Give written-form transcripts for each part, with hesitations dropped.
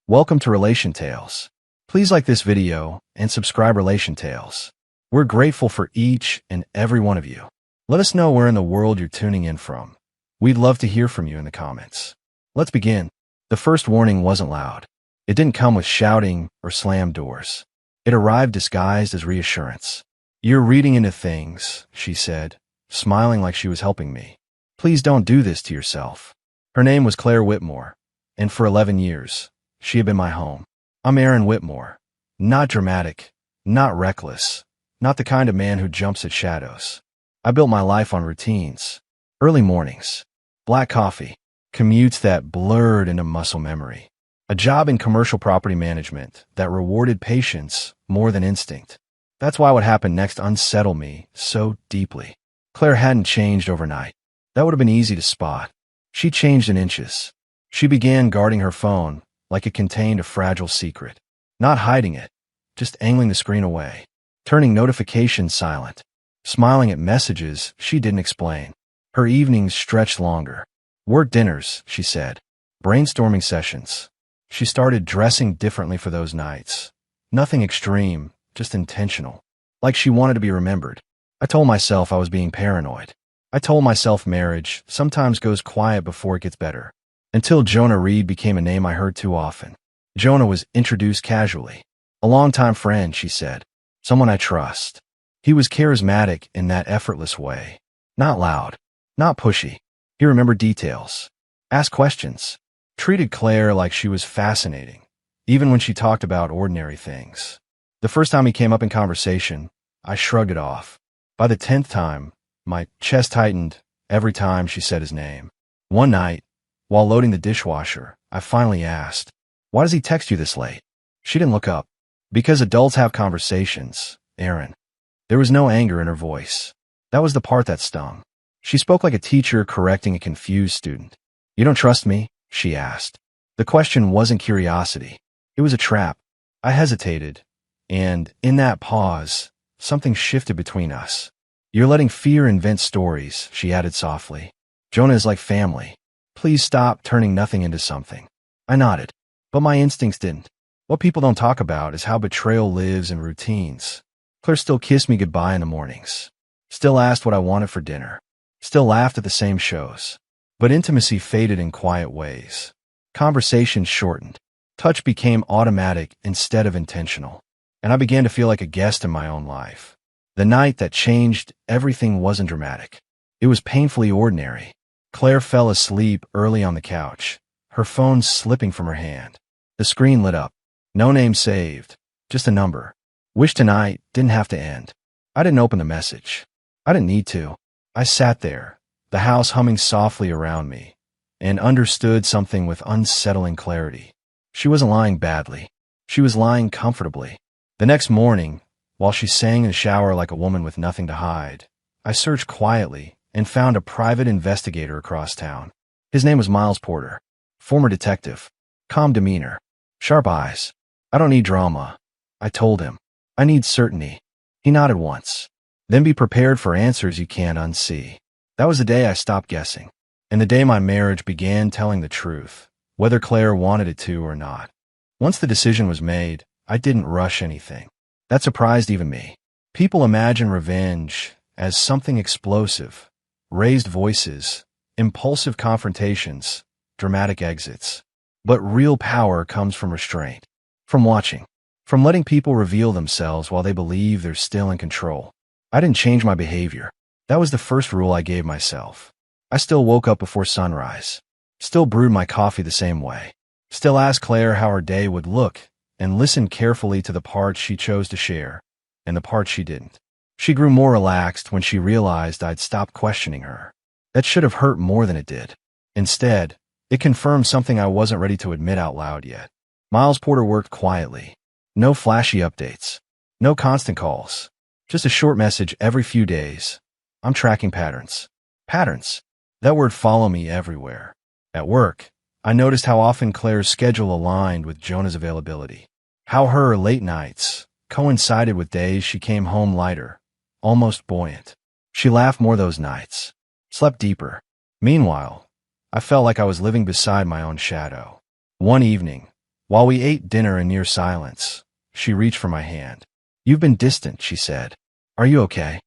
Welcome to Relation Tales. Please like this video and subscribe Relation Tales. We're grateful for each and every one of you. Let us know where in the world you're tuning in from. We'd love to hear from you in the comments. Let's begin. The first warning wasn't loud. It didn't come with shouting or slammed doors. It arrived disguised as reassurance. "You're reading into things," she said, smiling like she was helping me. "Please don't do this to yourself." Her name was Claire Whitmore, and for 11 years, she had been my home. I'm Aaron Whitmore. Not dramatic, not reckless, not the kind of man who jumps at shadows. I built my life on routines. Early mornings, black coffee, commutes that blurred into muscle memory, a job in commercial property management that rewarded patience more than instinct. That's why what happened next unsettled me so deeply. Claire hadn't changed overnight. That would have been easy to spot. She changed in inches. She began guarding her phone like it contained a fragile secret. Not hiding it, just angling the screen away, turning notifications silent, smiling at messages she didn't explain. Her evenings stretched longer. Work dinners, she said. Brainstorming sessions. She started dressing differently for those nights. Nothing extreme, just intentional. Like she wanted to be remembered. I told myself I was being paranoid. I told myself marriage sometimes goes quiet before it gets better. Until Jonah Reed became a name I heard too often. Jonah was introduced casually. "A longtime friend," she said. "Someone I trust." He was charismatic in that effortless way. Not loud, not pushy. He remembered details. Asked questions. Treated Claire like she was fascinating, even when she talked about ordinary things. The first time he came up in conversation, I shrugged it off. By the 10th time, my chest tightened every time she said his name. One night, while loading the dishwasher, I finally asked, "Why does he text you this late?" She didn't look up. "Because adults have conversations, Aaron." There was no anger in her voice. That was the part that stung. She spoke like a teacher correcting a confused student. "You don't trust me?" she asked. The question wasn't curiosity. It was a trap. I hesitated, and in that pause, something shifted between us. "You're letting fear invent stories," she added softly. "Jonah is like family. Please stop turning nothing into something." I nodded, but my instincts didn't. What people don't talk about is how betrayal lives in routines. Claire still kissed me goodbye in the mornings, still asked what I wanted for dinner, still laughed at the same shows. But intimacy faded in quiet ways. Conversations shortened. Touch became automatic instead of intentional. And I began to feel like a guest in my own life. The night that changed everything wasn't dramatic. It was painfully ordinary. Claire fell asleep early on the couch, her phone slipping from her hand. The screen lit up. No name saved, just a number. Wish tonight didn't have to end. I didn't open the message. I didn't need to. I sat there, the house humming softly around me, and understood something with unsettling clarity. She wasn't lying badly. She was lying comfortably. The next morning, while she sang in the shower like a woman with nothing to hide, I searched quietly and found a private investigator across town. His name was Miles Porter, former detective, calm demeanor, sharp eyes. "I don't need drama," I told him. "I need certainty." He nodded once. "Then be prepared for answers you can't unsee." That was the day I stopped guessing, and the day my marriage began telling the truth, whether Claire wanted it to or not. Once the decision was made, I didn't rush anything. That surprised even me. People imagine revenge as something explosive, raised voices, impulsive confrontations, dramatic exits. But real power comes from restraint, from watching, from letting people reveal themselves while they believe they're still in control. I didn't change my behavior. That was the first rule I gave myself. I still woke up before sunrise, still brewed my coffee the same way, still asked Claire how her day would look, and listened carefully to the parts she chose to share and the parts she didn't. She grew more relaxed when she realized I'd stopped questioning her. That should have hurt more than it did. Instead, it confirmed something I wasn't ready to admit out loud yet. Miles Porter worked quietly. No flashy updates. No constant calls. Just a short message every few days. "I'm tracking patterns." Patterns. That word followed me everywhere. At work, I noticed how often Claire's schedule aligned with Jonah's availability. How her late nights coincided with days she came home lighter, almost buoyant. She laughed more those nights, slept deeper. Meanwhile, I felt like I was living beside my own shadow. One evening, While we ate dinner in near silence, she reached for my hand. "You've been distant," she said. "Are you okay?"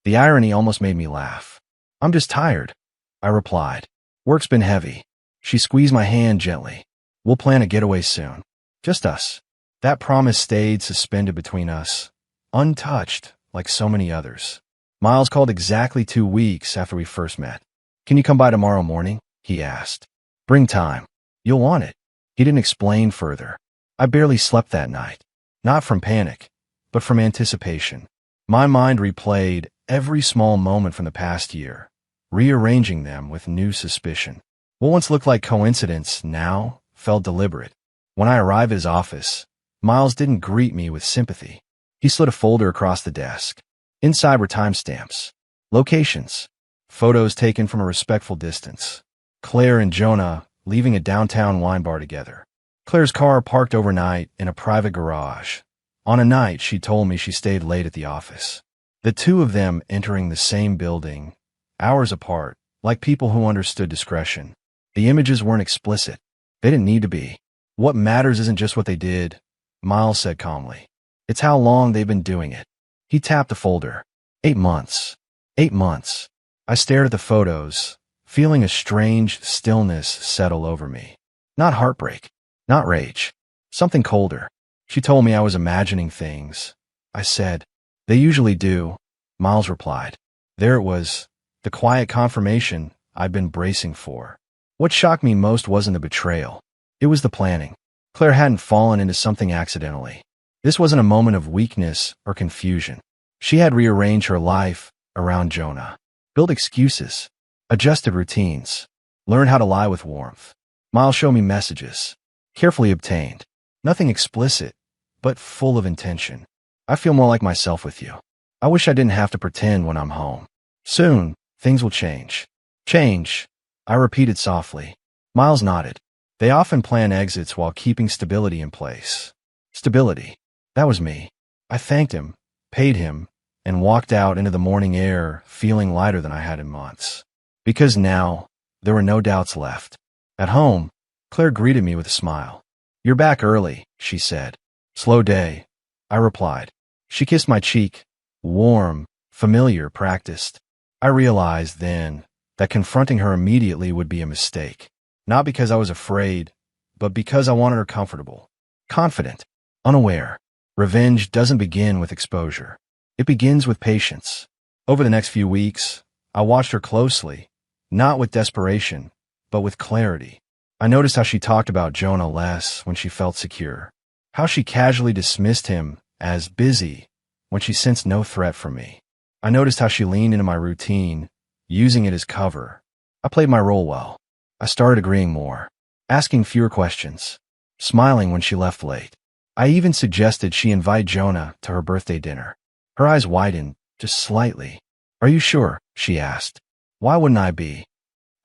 The irony almost made me laugh. "I'm just tired," I replied. "Work's been heavy." She squeezed my hand gently. "We'll plan a getaway soon. Just us." That promise stayed suspended between us, untouched like so many others. Miles called exactly 2 weeks after we first met. "Can you come by tomorrow morning?" he asked. "Bring time. You'll want it." He didn't explain further. I barely slept that night. Not from panic, but from anticipation. My mind replayed every small moment from the past year, rearranging them with new suspicion. What once looked like coincidence now felt deliberate. When I arrived at his office, Miles didn't greet me with sympathy. He slid a folder across the desk. Inside were timestamps, locations, photos taken from a respectful distance. Claire and Jonah leaving a downtown wine bar together. Claire's car parked overnight in a private garage. On a night she told me she stayed late at the office. The two of them entering the same building, hours apart, like people who understood discretion. The images weren't explicit. They didn't need to be. "What matters isn't just what they did," Miles said calmly. "It's how long they've been doing it." He tapped the folder. 8 months. 8 months. I stared at the photos, feeling a strange stillness settle over me. Not heartbreak, not rage, something colder. She told me I was imagining things. I said, "They usually do," Miles replied. There it was, the quiet confirmation I'd been bracing for. What shocked me most wasn't the betrayal. It was the planning. Claire hadn't fallen into something accidentally. This wasn't a moment of weakness or confusion. She had rearranged her life around Jonah, built excuses, adjusted routines, learned how to lie with warmth. Miles showed me messages, carefully obtained. Nothing explicit, but full of intention. "I feel more like myself with you. I wish I didn't have to pretend when I'm home. Soon, things will change." "Change," I repeated softly. Miles nodded. They often plan exits while keeping stability in place. Stability. That was me. I thanked him, paid him, and walked out into the morning air feeling lighter than I had in months. Because now, there were no doubts left. At home, Claire greeted me with a smile. "You're back early," she said. "Slow day," I replied. She kissed my cheek, warm, familiar, practiced. I realized then that confronting her immediately would be a mistake. Not because I was afraid, but because I wanted her comfortable, confident, unaware. Revenge doesn't begin with exposure. It begins with patience. Over the next few weeks, I watched her closely, not with desperation, but with clarity. I noticed how she talked about Jonah less when she felt secure, how she casually dismissed him as busy when she sensed no threat from me. I noticed how she leaned into my routine, using it as cover. I played my role well. I started agreeing more, asking fewer questions, smiling when she left late. I even suggested she invite Jonah to her birthday dinner. Her eyes widened, just slightly. "Are you sure?" she asked. "Why wouldn't I be?"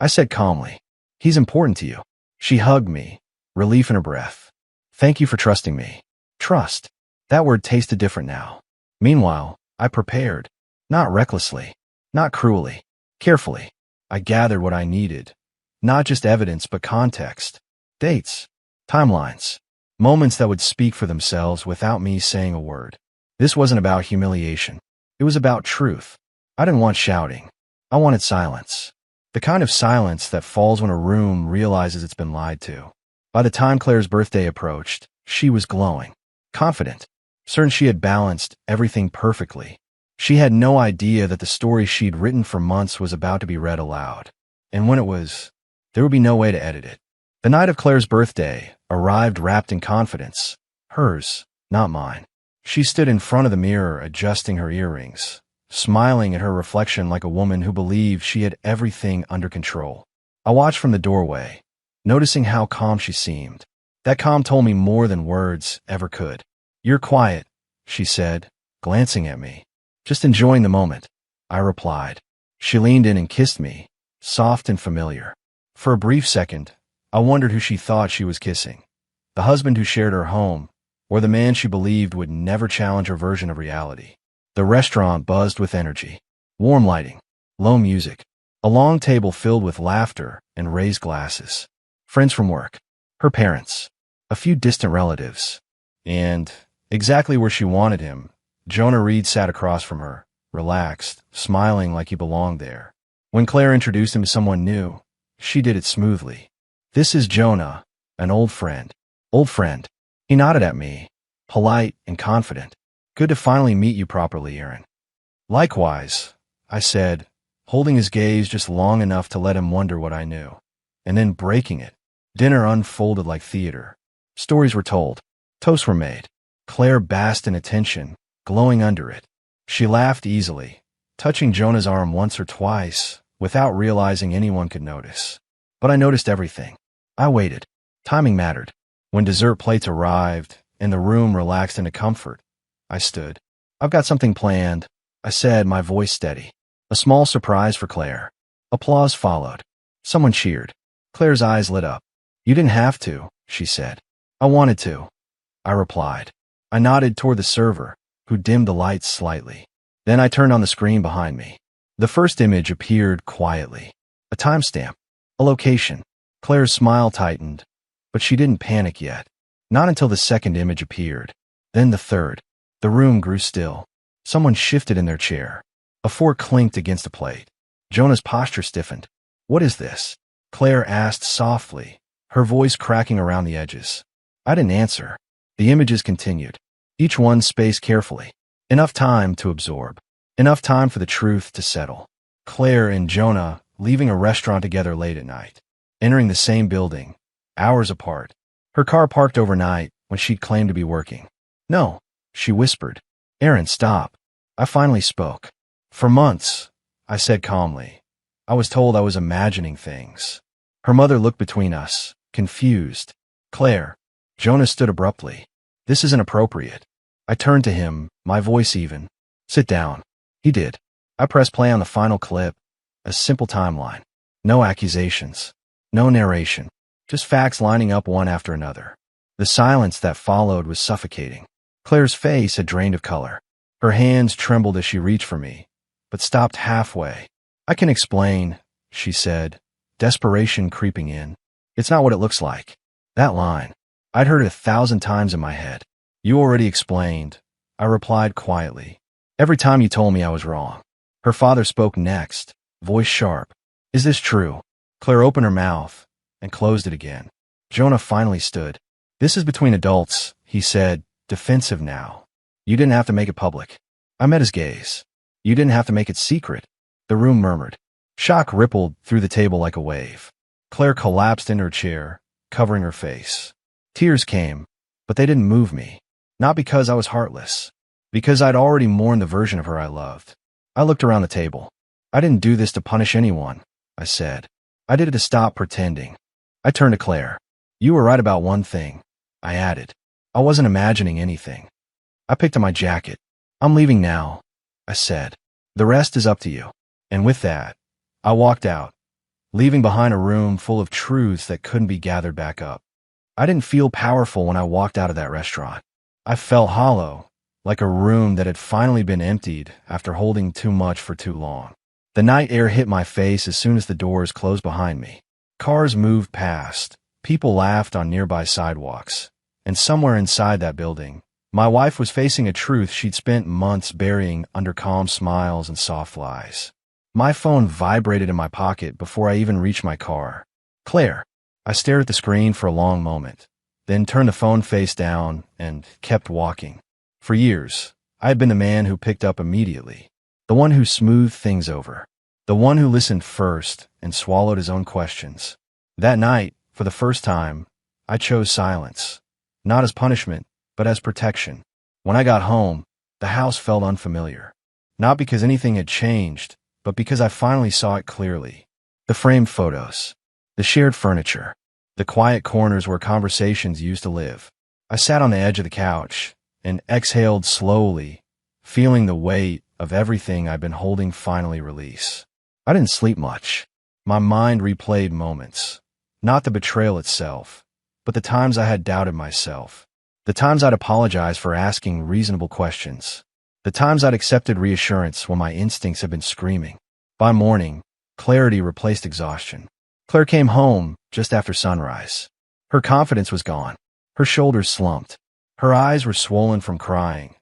I said calmly, "He's important to you." She hugged me, relief in her breath. "Thank you for trusting me." Trust. That word tasted different now. Meanwhile, I prepared. Not recklessly, not cruelly, carefully. I gathered what I needed. Not just evidence, but context. Dates. Timelines. Moments that would speak for themselves without me saying a word. This wasn't about humiliation. It was about truth. I didn't want shouting. I wanted silence. The kind of silence that falls when a room realizes it's been lied to. By the time Claire's birthday approached, she was glowing, confident, certain she had balanced everything perfectly. She had no idea that the story she'd written for months was about to be read aloud. And when it was, there would be no way to edit it. The night of Claire's birthday arrived wrapped in confidence. Hers, not mine. She stood in front of the mirror adjusting her earrings, smiling at her reflection like a woman who believed she had everything under control. I watched from the doorway, noticing how calm she seemed. That calm told me more than words ever could. "You're quiet," she said, glancing at me. "Just enjoying the moment," I replied. She leaned in and kissed me, soft and familiar. For a brief second, I wondered who she thought she was kissing. The husband who shared her home, or the man she believed would never challenge her version of reality. The restaurant buzzed with energy. Warm lighting, low music, a long table filled with laughter and raised glasses. Friends from work, her parents, a few distant relatives, and exactly where she wanted him. Jonah Reed sat across from her, relaxed, smiling like he belonged there. When Claire introduced him to someone new, she did it smoothly. "This is Jonah, an old friend." "Old friend." He nodded at me, polite and confident. "Good to finally meet you properly, Aaron." "Likewise," I said, holding his gaze just long enough to let him wonder what I knew, and then breaking it. Dinner unfolded like theater. Stories were told. Toasts were made. Claire basked in attention, glowing under it. She laughed easily, touching Jonah's arm once or twice, without realizing anyone could notice. But I noticed everything. I waited. Timing mattered. When dessert plates arrived and the room relaxed into comfort, I stood. "I've got something planned," I said, my voice steady. A small surprise for Claire. Applause followed. Someone cheered. Claire's eyes lit up. "You didn't have to," she said. "I wanted to," I replied. I nodded toward the server, who dimmed the lights slightly. Then I turned on the screen behind me. The first image appeared quietly. A timestamp. A location. Claire's smile tightened, but she didn't panic yet. Not until the second image appeared. Then the third. The room grew still. Someone shifted in their chair. A fork clinked against a plate. Jonah's posture stiffened. "What is this?" Claire asked softly, her voice cracking around the edges. I didn't answer. The images continued, each one spaced carefully. Enough time to absorb. Enough time for the truth to settle. Claire and Jonah leaving a restaurant together late at night. Entering the same building, hours apart. Her car parked overnight when she'd claimed to be working. "No," she whispered. "Aaron, stop." I finally spoke. "For months," I said calmly, "I was told I was imagining things." Her mother looked between us, confused. "Claire." Jonah stood abruptly. "This isn't appropriate." I turned to him, my voice even. "Sit down." He did. I pressed play on the final clip. A simple timeline. No accusations. No narration. Just facts lining up one after another. The silence that followed was suffocating. Claire's face had drained of color. Her hands trembled as she reached for me, but stopped halfway. "I can explain," she said, desperation creeping in. "It's not what it looks like." That line. I'd heard it 1,000 times in my head. "You already explained," I replied quietly. "Every time you told me I was wrong." Her father spoke next, voice sharp. "Is this true?" Claire opened her mouth and closed it again. Jonah finally stood. "This is between adults," he said, defensive now. "You didn't have to make it public." I met his gaze. "You didn't have to make it secret." The room murmured. Shock rippled through the table like a wave. Claire collapsed in her chair, covering her face. Tears came, but they didn't move me. Not because I was heartless. Because I'd already mourned the version of her I loved. I looked around the table. "I didn't do this to punish anyone," I said. "I did it to stop pretending." I turned to Claire. "You were right about one thing," I added. "I wasn't imagining anything." I picked up my jacket. "I'm leaving now," I said. "The rest is up to you." And with that, I walked out, leaving behind a room full of truths that couldn't be gathered back up. I didn't feel powerful when I walked out of that restaurant. I felt hollow, like a room that had finally been emptied after holding too much for too long. The night air hit my face as soon as the doors closed behind me. Cars moved past, people laughed on nearby sidewalks, and somewhere inside that building, my wife was facing a truth she'd spent months burying under calm smiles and soft lies. My phone vibrated in my pocket before I even reached my car. "Claire." I stared at the screen for a long moment, then turned the phone face down and kept walking. For years, I had been the man who picked up immediately, the one who smoothed things over, the one who listened first and swallowed his own questions. That night, for the first time, I chose silence, not as punishment, but as protection. When I got home, the house felt unfamiliar, not because anything had changed, but because I finally saw it clearly. The framed photos, the shared furniture, the quiet corners where conversations used to live. I sat on the edge of the couch and exhaled slowly, feeling the weight of everything I'd been holding finally release. I didn't sleep much. My mind replayed moments, not the betrayal itself, but the times I had doubted myself, the times I'd apologized for asking reasonable questions, the times I'd accepted reassurance when my instincts had been screaming. By morning, clarity replaced exhaustion. Claire came home just after sunrise. Her confidence was gone. Her shoulders slumped. Her eyes were swollen from crying.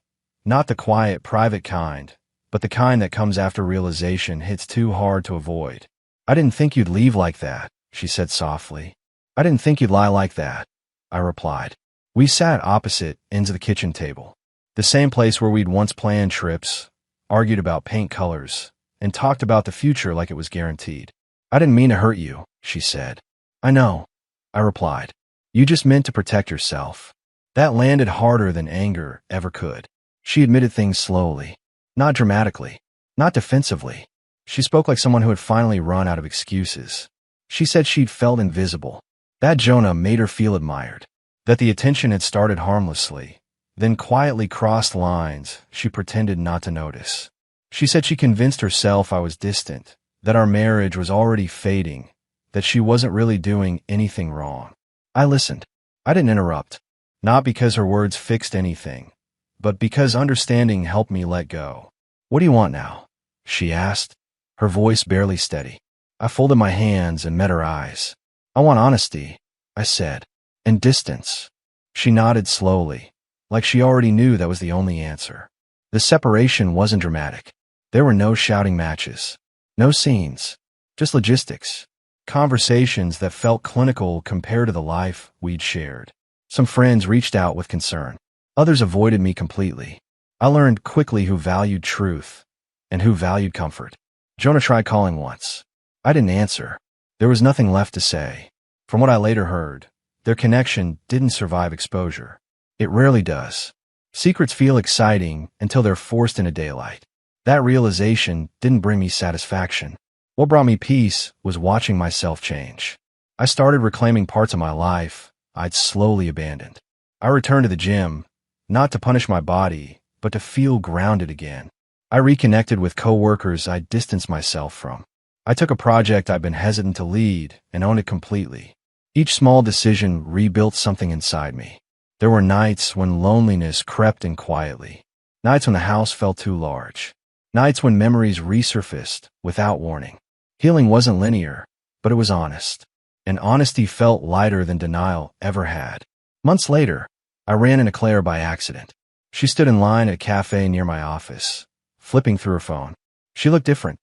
Not the quiet, private kind, but the kind that comes after realization hits too hard to avoid. "I didn't think you'd leave like that," she said softly. "I didn't think you'd lie like that," I replied. We sat opposite ends of the kitchen table, the same place where we'd once planned trips, argued about paint colors, and talked about the future like it was guaranteed. "I didn't mean to hurt you," she said. "I know," I replied. "You just meant to protect yourself." That landed harder than anger ever could. She admitted things slowly, not dramatically, not defensively. She spoke like someone who had finally run out of excuses. She said she'd felt invisible, that Jonah made her feel admired, that the attention had started harmlessly, then quietly crossed lines she pretended not to notice. She said she convinced herself I was distant, that our marriage was already fading, that she wasn't really doing anything wrong. I listened. I didn't interrupt. Not because her words fixed anything, but because understanding helped me let go. "What do you want now?" she asked, her voice barely steady. I folded my hands and met her eyes. "I want honesty," I said, "and distance." She nodded slowly, like she already knew that was the only answer. The separation wasn't dramatic. There were no shouting matches, no scenes, just logistics, conversations that felt clinical compared to the life we'd shared. Some friends reached out with concern. Others avoided me completely. I learned quickly who valued truth and who valued comfort. Jonah tried calling once. I didn't answer. There was nothing left to say. From what I later heard, their connection didn't survive exposure. It rarely does. Secrets feel exciting until they're forced into daylight. That realization didn't bring me satisfaction. What brought me peace was watching myself change. I started reclaiming parts of my life I'd slowly abandoned. I returned to the gym, not to punish my body, but to feel grounded again. I reconnected with coworkers I'd distanced myself from. I took a project I'd been hesitant to lead and owned it completely. Each small decision rebuilt something inside me. There were nights when loneliness crept in quietly, nights when the house felt too large, nights when memories resurfaced without warning. Healing wasn't linear, but it was honest. And honesty felt lighter than denial ever had. Months later, I ran into Claire by accident. She stood in line at a cafe near my office, flipping through her phone. She looked different.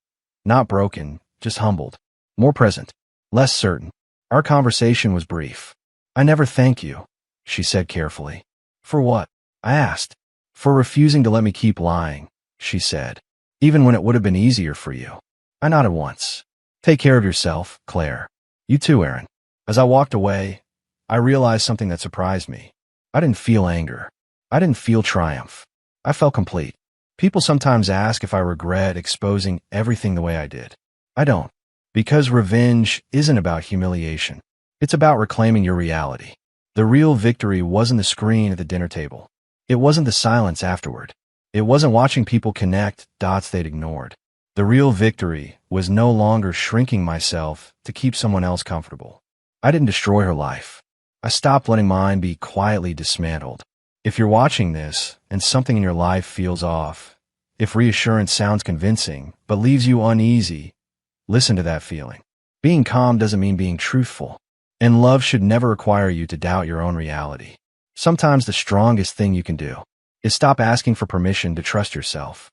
Not broken, just humbled. More present. Less certain. Our conversation was brief. "I never thank you," she said carefully. "For what?" I asked. "For refusing to let me keep lying," she said. "Even when it would have been easier for you." I nodded once. "Take care of yourself, Claire." "You too, Aaron." As I walked away, I realized something that surprised me. I didn't feel anger. I didn't feel triumph. I felt complete. People sometimes ask if I regret exposing everything the way I did. I don't. Because revenge isn't about humiliation. It's about reclaiming your reality. The real victory wasn't the screen at the dinner table. It wasn't the silence afterward. It wasn't watching people connect dots they'd ignored. The real victory was no longer shrinking myself to keep someone else comfortable. I didn't destroy her life. I stopped letting mine be quietly dismantled. If you're watching this and something in your life feels off, if reassurance sounds convincing but leaves you uneasy, listen to that feeling. Being calm doesn't mean being truthful, and love should never require you to doubt your own reality. Sometimes the strongest thing you can do is stop asking for permission to trust yourself.